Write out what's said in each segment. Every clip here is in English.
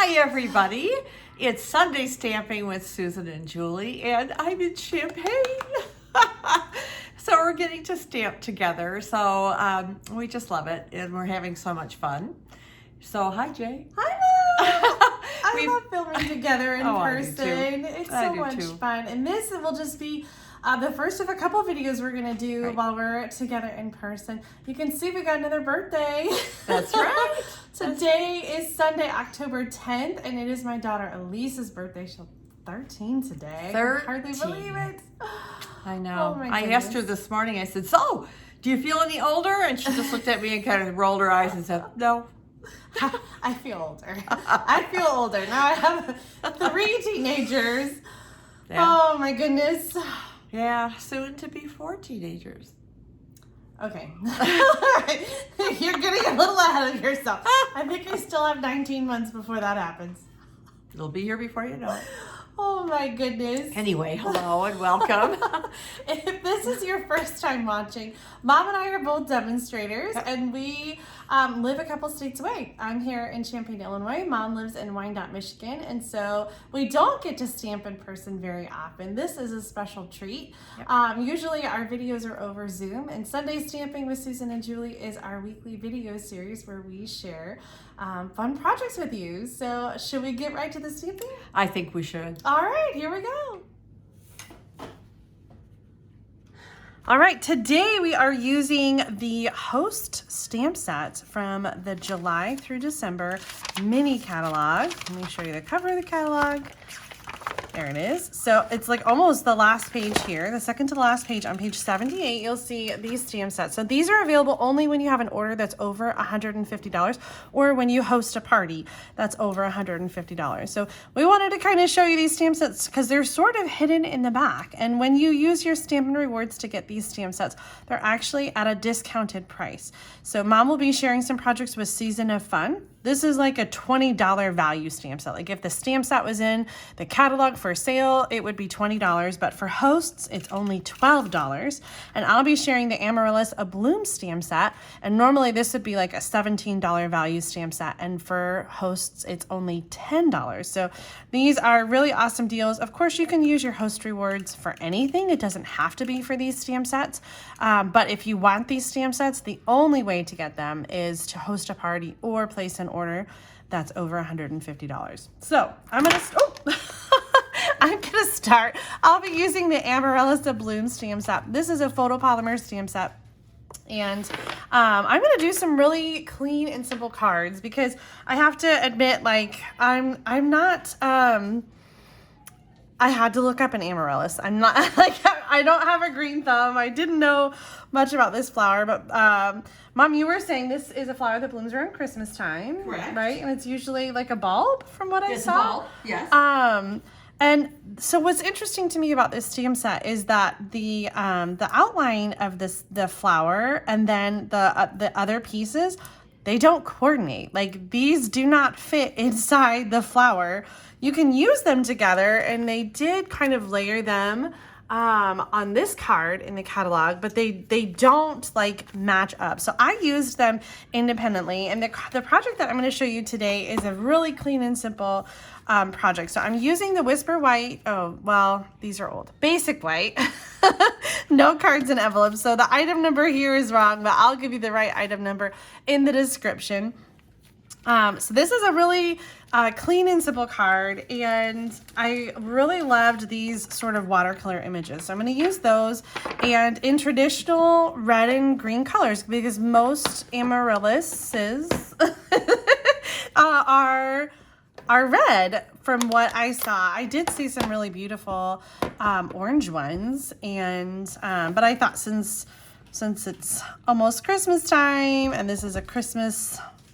Hi everybody, it's Sunday Stamping with Susan and Julie, and I'm in Champaign. So we're getting to stamp together, so we just love it, and we're having so much fun. So hi Jay. Hi Mom! I love filming together in person. It's so much fun, and this will just be the first of a couple videos we're gonna do while we're together in person. You can see we got another birthday. That's right. Today is Sunday, October 10th, and it is my daughter Elise's birthday. She'll 13 today. 13. I can hardly believe it. I know. Oh I asked her this morning, I said, so, do you feel any older? And she just looked at me and kind of rolled her eyes and said, no. I feel older. I feel older. Now I have 3 teenagers. Yeah. Oh my goodness. Yeah, soon to be 4 teenagers. Okay. You're getting a little ahead of yourself. I think I still have 19 months before that happens. It'll be here before you know it. Oh my goodness. Anyway, hello and welcome. If this is your first time watching, Mom and I are both demonstrators, and we live a couple states away. I'm here in Champaign, Illinois. Mom lives in Wyandotte, Michigan, and so we don't get to stamp in person very often. This is a special treat. Yep. Usually our videos are over Zoom, and Sunday Stamping with Susan and Julie is our weekly video series where we share fun projects with you. So should we get right to the stamping? I think we should. All right, here we go. All right, today we are using the Host stamp set from the July through December mini catalog. Let me show you the cover of the catalog. There it is. So it's like almost the last page here, the second to the last page. On page 78, you'll see these stamp sets. So these are available only when you have an order that's over $150 or when you host a party that's over $150. So we wanted to kind of show you these stamp sets because they're sort of hidden in the back. And when you use your Stampin' Rewards to get these stamp sets, they're actually at a discounted price. So Mom will be sharing some projects with Season of Fun. This is like a $20 value stamp set. Like if the stamp set was in the catalog for sale, it would be $20, but for hosts, it's only $12. And I'll be sharing the Amaryllis A Bloom stamp set, and normally this would be like a $17 value stamp set, and for hosts, it's only $10. So these are really awesome deals. Of course, you can use your host rewards for anything. It doesn't have to be for these stamp sets, but if you want these stamp sets, the only way to get them is to host a party or place an order that's over $150. So I'm gonna start. I'll be using the Amaryllis A Bloom stamp set. This is a photopolymer stamp set, and I'm gonna do some really clean and simple cards because I have to admit, like I'm not. I had to look up an amaryllis. I'm not like I don't have a green thumb. I didn't know much about this flower, but Mom, you were saying this is a flower that blooms around Christmas time, correct? Right, and it's usually like a bulb, from what I saw. A bulb, yes. And so what's interesting to me about this stamp set is that the outline of the flower and then the other pieces, they don't coordinate. Like these do not fit inside the flower. You can use them together, and they did kind of layer them on this card in the catalog, but they don't like match up. So I used them independently, and the project that I'm going to show you today is a really clean and simple project. So I'm using the Whisper White, these are old, Basic White, note cards and envelopes. So the item number here is wrong, but I'll give you the right item number in the description. So this is a really clean and simple card, and I really loved these sort of watercolor images. So I'm going to use those, and in traditional red and green colors, because most amaryllises are red from what I saw. I did see some really beautiful orange ones, and but I thought since it's almost Christmas time, and this is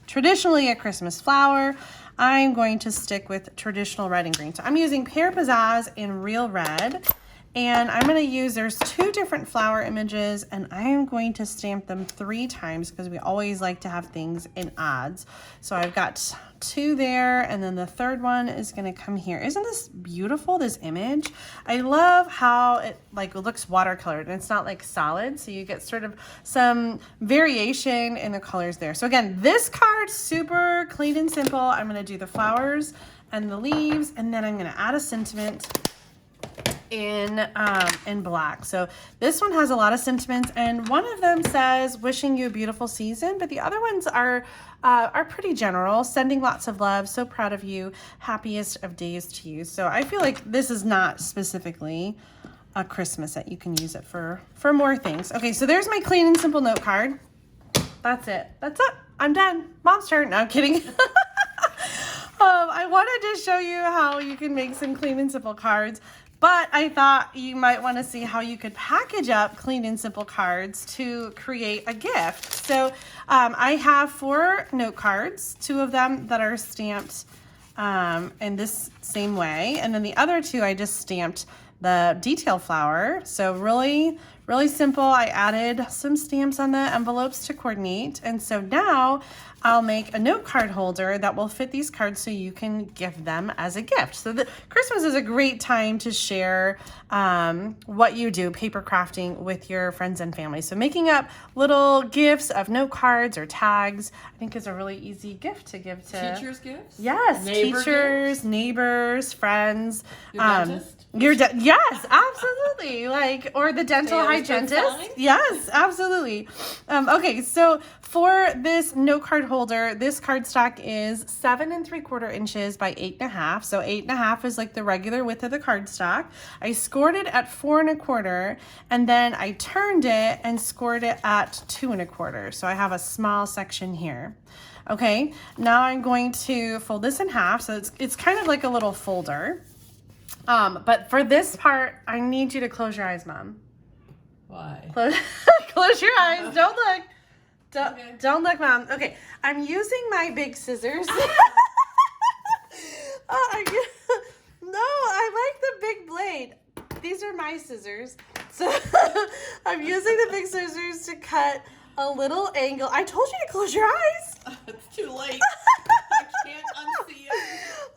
traditionally a Christmas flower, I'm going to stick with traditional red and green. So I'm using Pear Pizzazz in Real Red, and I'm going to use, there's 2 different flower images, and I am going to stamp them 3 times because we always like to have things in odds. So I've got 2 there, and then the third one is going to come here. Isn't this beautiful, this image? I love how it like looks watercolored and it's not like solid, so you get sort of some variation in the colors there. So again, this card, super clean and simple. I'm going to do the flowers and the leaves, and then I'm going to add a sentiment in black. So this one has a lot of sentiments, and one of them says wishing you a beautiful season, but the other ones are pretty general, sending lots of love, so proud of you, happiest of days to you. So I feel like this is not specifically a Christmas set. You can use it for more things. Okay, so there's my clean and simple note card. That's it. I'm done. Mom's turn. No, I'm kidding. I wanted to show you how you can make some clean and simple cards, but I thought you might want to see how you could package up clean and simple cards to create a gift. So I have 4 note cards, 2 of them that are stamped in this same way, and then the other 2 I just stamped the detail flower. So really simple. I added some stamps on the envelopes to coordinate, and so now I'll make a note card holder that will fit these cards so you can give them as a gift. So Christmas is a great time to share what you do, paper crafting, with your friends and family. So making up little gifts of note cards or tags, I think is a really easy gift to give to Teachers' gifts? Yes, teachers, neighbors, friends. Your dentist? Yes, absolutely. Or the dental hygienist. Yes, absolutely. Okay, so for this note card holder, this cardstock is 7 3/4 inches by 8 1/2. So 8 1/2 is like the regular width of the cardstock. I scored it at 4 1/4, and then I turned it and scored it at 2 1/4. So I have a small section here. Okay, now I'm going to fold this in half. So it's kind of like a little folder. But for this part, I need you to close your eyes, Mom. Why? Close your eyes. Don't look. Okay. Don't look, Mom. Okay, I'm using my big scissors. No, I like the big blade. These are my scissors. So I'm using the big scissors to cut a little angle. I told you to close your eyes. It's too late. I can't unsee it.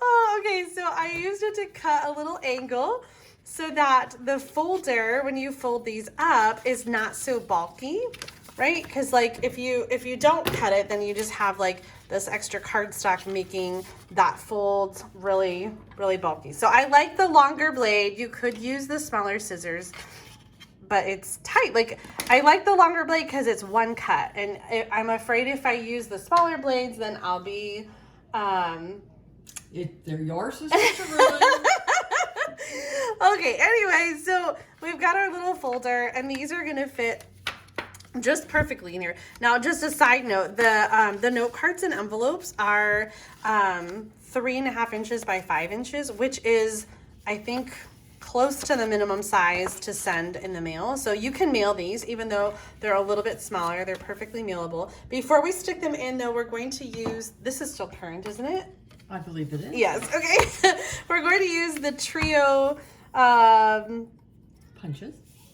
Oh, okay, so I used it to cut a little angle so that the folder, when you fold these up, is not so bulky, right? Because if you don't cut it, then you just have this extra cardstock making that fold really, really bulky. So I like the longer blade. You could use the smaller scissors, but it's tight. I like the longer blade because it's one cut, and I'm afraid if I use the smaller blades, then I'll be they're your scissors to ruin. Okay, anyway, so we've got our little folder, and these are gonna fit just perfectly in here. Now, just a side note, the note cards and envelopes are 3 1/2 inches by 5 inches, which is, I think, close to the minimum size to send in the mail. So you can mail these, even though they're a little bit smaller. They're perfectly mailable. Before we stick them in, though, we're going to use, this is still current, isn't it? I believe it is. Yes, okay. We're going to use the trio punches.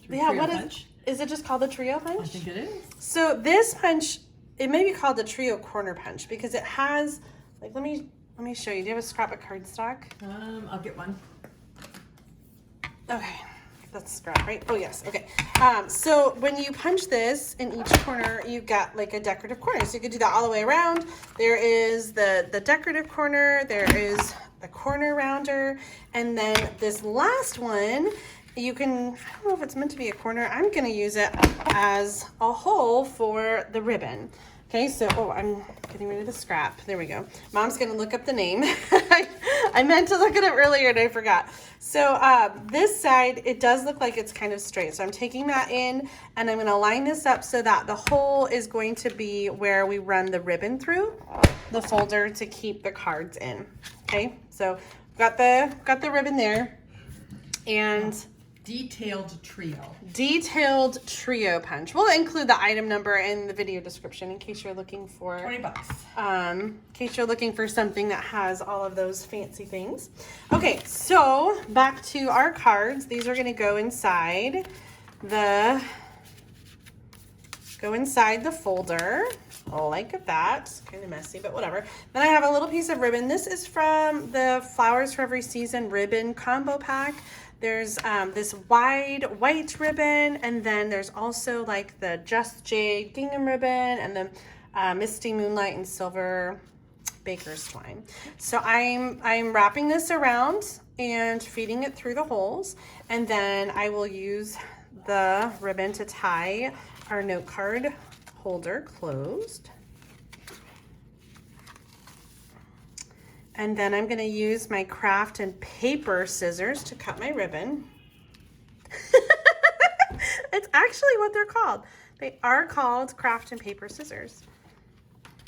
Yeah, Trio what punch. is it just called the trio punch? I think it is. So this punch, it may be called the trio corner punch because it has, let me show you. Do you have a scrap of cardstock? I'll get one. Okay, that's scrap, right? Oh yes, okay. So when you punch this in each corner, you got a decorative corner. So you could do that all the way around. There is the decorative corner, there is the corner rounder, and then this last one, you can, I don't know if it's meant to be a corner. I'm gonna use it as a hole for the ribbon. Okay, so, I'm getting rid of the scrap. There we go. Mom's gonna look up the name. I meant to look at it earlier and I forgot. So this side, it does look like it's kind of straight. So I'm taking that in and I'm gonna line this up so that the hole is going to be where we run the ribbon through the folder to keep the cards in. Okay, so got the ribbon there, and detailed trio punch. We'll include the item number in the video description in case you're looking for $20. in case you're looking for something that has all of those fancy things. Okay, so back to our cards. These are going to go inside the folder. like that. It's kind of messy, but whatever. Then I have a little piece of ribbon. This is from the Flowers for Every Season ribbon combo pack. There's this wide white ribbon, and then there's also like the Just Jade gingham ribbon, and the Misty Moonlight and Silver Baker's Twine. So I'm wrapping this around and feeding it through the holes, and then I will use the ribbon to tie our note card holder closed. And then I'm going to use my craft and paper scissors to cut my ribbon. It's actually what they're called. They are called craft and paper scissors.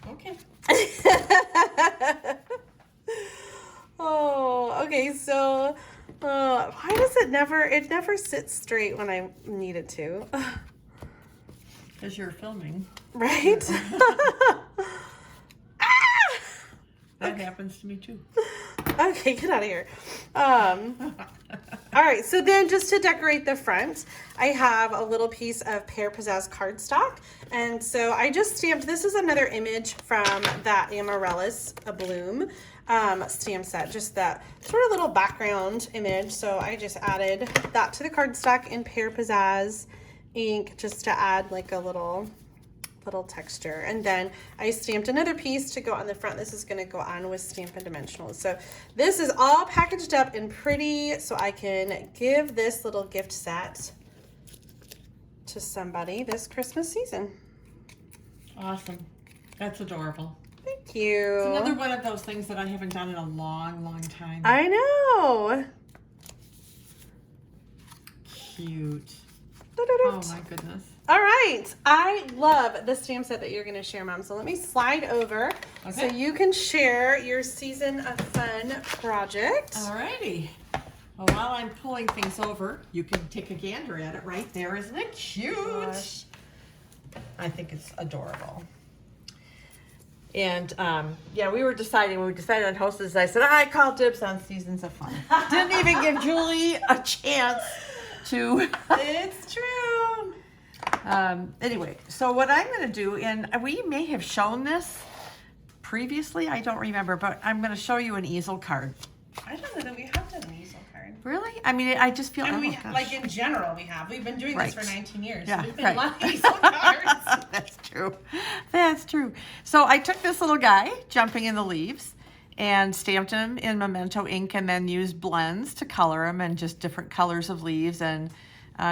Okay. Oh, okay, so why does it never sits straight when I need it to? Because you're filming. Right? That happens to me too. Okay, get out of here. All right, so then just to decorate the front, I have a little piece of Pear Pizzazz cardstock. And so I just stamped, this is another image from that Amaryllis A Bloom stamp set, just that sort of little background image. So I just added that to the cardstock in Pear Pizzazz ink just to add like a little texture. And then I stamped another piece to go on the front. This is going to go on with Stampin' Dimensionals. So this is all packaged up and pretty, so I can give this little gift set to somebody this Christmas season. Awesome. That's adorable. Thank you. It's another one of those things that I haven't done in a long, long time. I know. Cute. Oh my goodness. All right, I love the stamp set that you're going to share, Mom. So let me slide over so you can share your Season of Fun project. Alrighty. Well, while I'm pulling things over, you can take a gander at it right there. Isn't it cute? Gosh. I think it's adorable. And yeah, when we decided on hostess, I said, I call dibs on Seasons of Fun. Didn't even give Julie a chance to. It's true. Anyway, so what I'm going to do, and we may have shown this previously, I don't remember, but I'm going to show you an easel card. I don't know that we have done an easel card. Really? I mean, I just feel like in general we have. We've been doing this for 19 years. Yeah, We've been a lot of easel cards. That's true. That's true. So I took this little guy jumping in the leaves and stamped him in Memento ink, and then used blends to color him and just different colors of leaves. And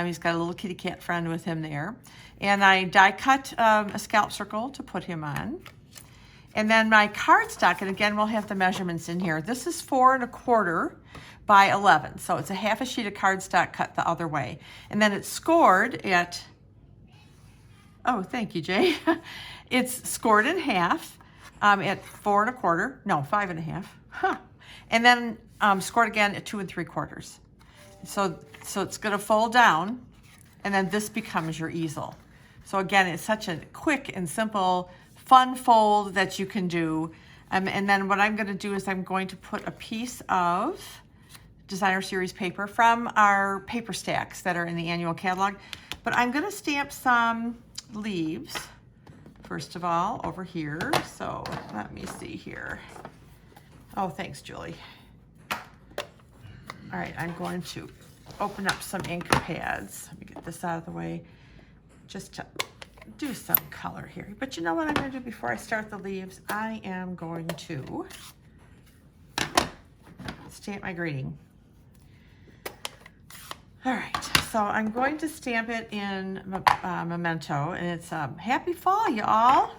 he's got a little kitty cat friend with him there. And I die cut a scalp circle to put him on. And then my cardstock, and again, we'll have the measurements in here. This is 4 1/4 by 11. So it's a half a sheet of cardstock cut the other way. And then it's scored at, oh, thank you, Jay. It's scored in half at 4 1/4, no, 5 1/2. Huh. And then scored again at 2 3/4. So it's going to fold down, and then this becomes your easel. So again, it's such a quick and simple, fun fold that you can do. And then what I'm going to do is I'm going to put a piece of designer series paper from our paper stacks that are in the annual catalog. But I'm going to stamp some leaves, first of all, over here. So let me see here. Oh, thanks, Julie. All right, I'm going to open up some ink pads. Let me get this out of the way just to do some color here. But you know what I'm going to do before I start the leaves? I am going to stamp my greeting. All right, so I'm going to stamp it in Memento, and it's Happy Fall, y'all.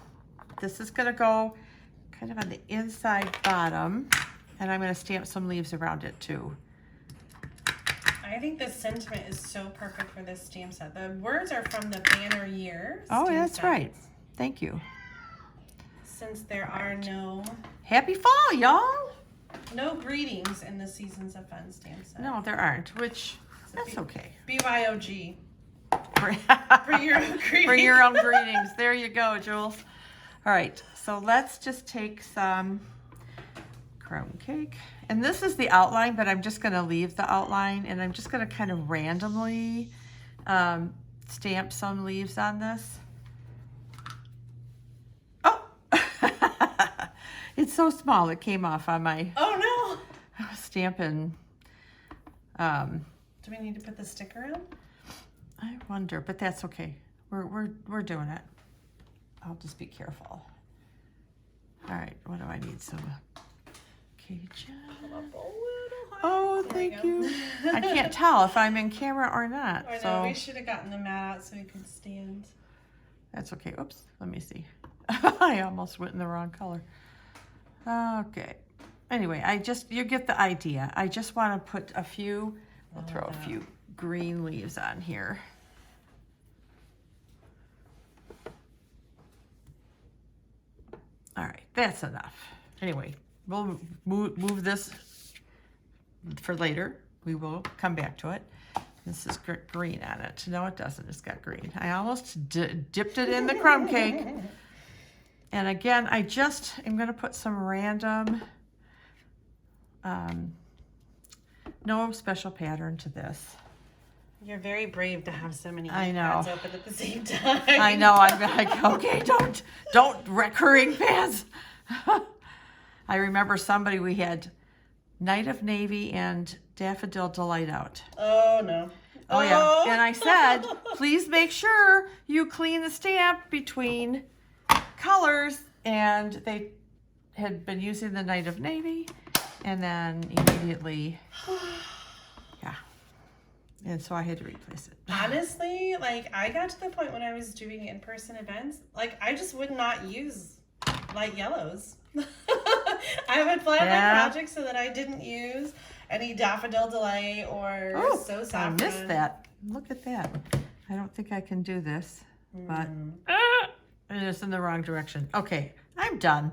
This is going to go kind of on the inside bottom, and I'm going to stamp some leaves around it too. I think the sentiment is so perfect for this stamp set. The words are from the Banner Year. Oh, that's right. Thank you. Since there are no Happy Fall, y'all. greetings in the Seasons of Fun stamp set. No, there aren't, which that's okay. BYOG. For For your own greetings. For your own greetings. There you go, Jules. All right, so let's just take some crumb cake. And this is the outline, but I'm just going to leave the outline, and I'm just going to kind of randomly stamp some leaves on this. Oh, It's so small it came off on my Oh Stampin'. no! Do we need to put the sticker in? I wonder, but that's okay. We're doing it. I'll just be careful. All right, what do I need? Some Cajun. Oh, thank you. I can't tell if I'm in camera or not. I know, So we should have gotten the mat out so we could stand. that's okay. Oops, let me see. I almost went in the wrong color. Okay. Anyway, you get the idea. I just want to put a few, I'll throw a few green leaves on here. All right, that's enough. Anyway, we'll move this for later. We will come back to it. This is green on it. No, it doesn't. It's got green. I almost dipped it in the crumb cake. And again, I just am going to put some random, no special pattern to this. You're very brave to have so many I know. pads open at the same time. I know. I'm like, okay, don't recurring pads. I remember somebody, we had Night of Navy and Daffodil Delight out. Oh no. Oh yeah. And I said, please make sure you clean the stamp between colors. And they had been using the Night of Navy, and then immediately, yeah. And so I had to replace it. Honestly, like I got to the point when I was doing in-person events, like I just would not use light yellows. I would plan my projects so that I didn't use any Daffodil Delay or So Saffron. I missed that. Look at that. I don't think I can do this, but it is in the wrong direction. Okay, I'm done.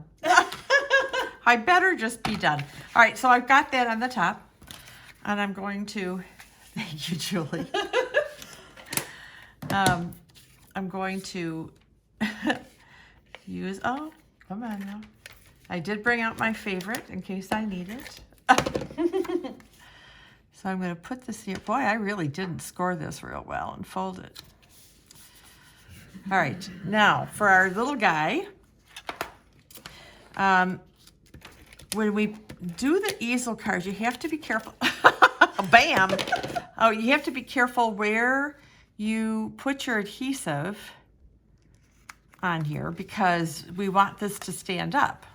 I better just be done. All right, so I've got that on the top, and I'm going to, thank you, Julie. I'm going to use, oh, come on now. I did bring out my favorite in case I need it. So I'm going to put this here. Boy, I really didn't score this real well and fold it. All right, now for our little guy, when we do the easel cards, you have to be careful. Bam! Oh, you have to be careful where you put your adhesive on here because we want this to stand up.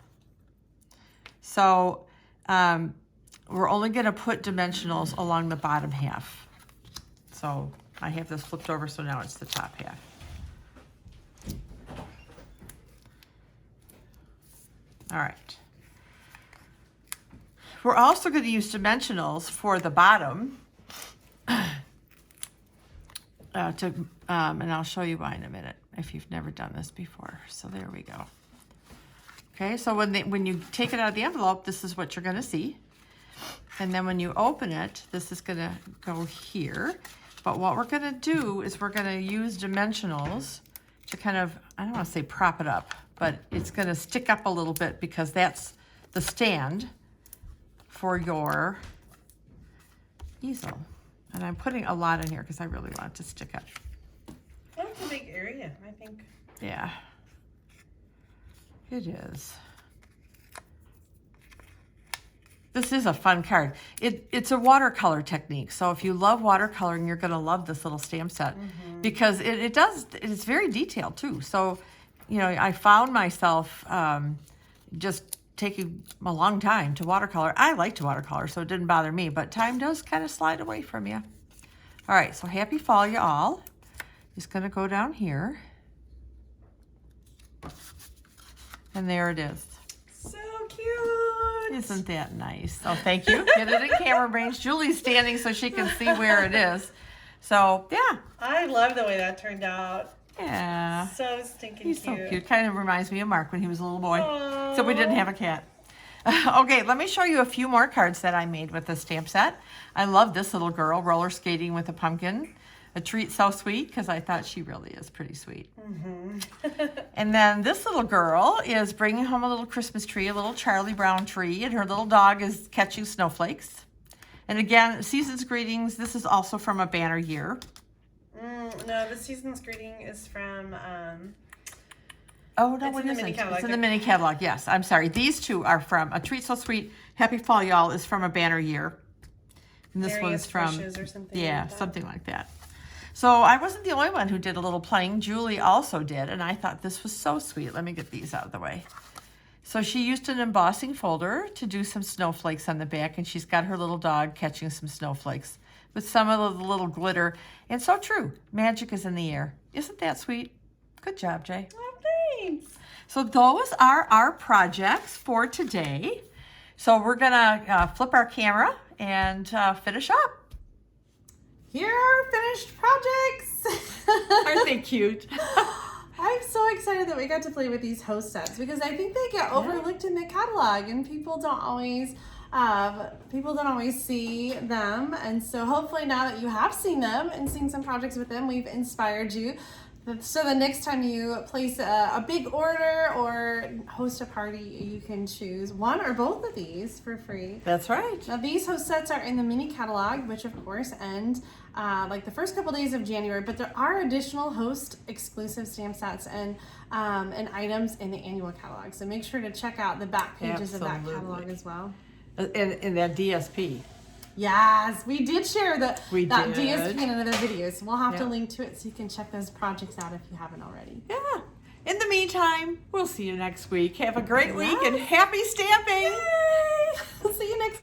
So we're only going to put dimensionals along the bottom half. So I have this flipped over, so now it's the top half. All right. We're also going to use dimensionals for the bottom. And I'll show you why in a minute if you've never done this before. So there we go. Okay, so when you take it out of the envelope, this is what you're going to see. And then when you open it, this is going to go here. But what we're going to do is we're going to use dimensionals to kind of, I don't want to say prop it up, but it's going to stick up a little bit because that's the stand for your easel. And I'm putting a lot in here because I really want it to stick up. That's a big area, I think. Yeah, it is. This is a fun card. It's a watercolor technique. So if you love watercoloring, you're gonna love this little stamp set because it's very detailed too. So, you know, I found myself just taking a long time to watercolor. I like to watercolor, so it didn't bother me, but time does kind of slide away from you. All right, so happy fall, you all. Just gonna go down here. And there it is. So cute. Isn't that nice? Oh, thank you. Get it in camera range. Julie's standing so she can see where it is. So, yeah. I love the way that turned out. Yeah. So stinking He's cute. so cute. Kind of reminds me of Mark when he was a little boy. Aww. So we didn't have a cat. Okay, let me show you a few more cards that I made with this stamp set. I love this little girl roller skating with a pumpkin. A treat so sweet because I thought she really is pretty sweet. And then this little girl is bringing home a little Christmas tree, a little Charlie Brown tree, and her little dog is catching snowflakes. And again, season's greetings. This is also from a banner year. No, the season's greeting is from Oh, no, It's it in the isn't. mini catalog. It's in the mini catalog, yes. I'm sorry. These two are from A Treat So Sweet, Happy Fall, Y'all is from A Banner Year. And this Various one's from, bushes or something yeah, like that. something like that. So I wasn't the only one who did a little playing. Julie also did, and I thought this was so sweet. Let me get these out of the way. So she used an embossing folder to do some snowflakes on the back, and she's got her little dog catching some snowflakes with some of the little glitter. And so true, magic is in the air. Isn't that sweet? Good job, Jay. Oh, thanks. So those are our projects for today. So we're gonna flip our camera and finish up. Here are finished projects. Aren't they cute? I'm so excited that we got to play with these host sets because I think they get overlooked in the catalog and people don't always see them. And so hopefully now that you have seen them and seen some projects with them, we've inspired you. So the next time you place a big order or host a party, you can choose one or both of these for free. That's right. Now these host sets are in the mini catalog, which of course end like the first couple days of January, but there are additional host exclusive stamp sets and items in the annual catalog. So make sure to check out the back pages of that catalog as well. In that DSP. Yes, we did share that did. DSP in another video, so we'll have to link to it so you can check those projects out if you haven't already. Yeah. In the meantime, we'll see you next week. Have a great week and happy stamping. Yay!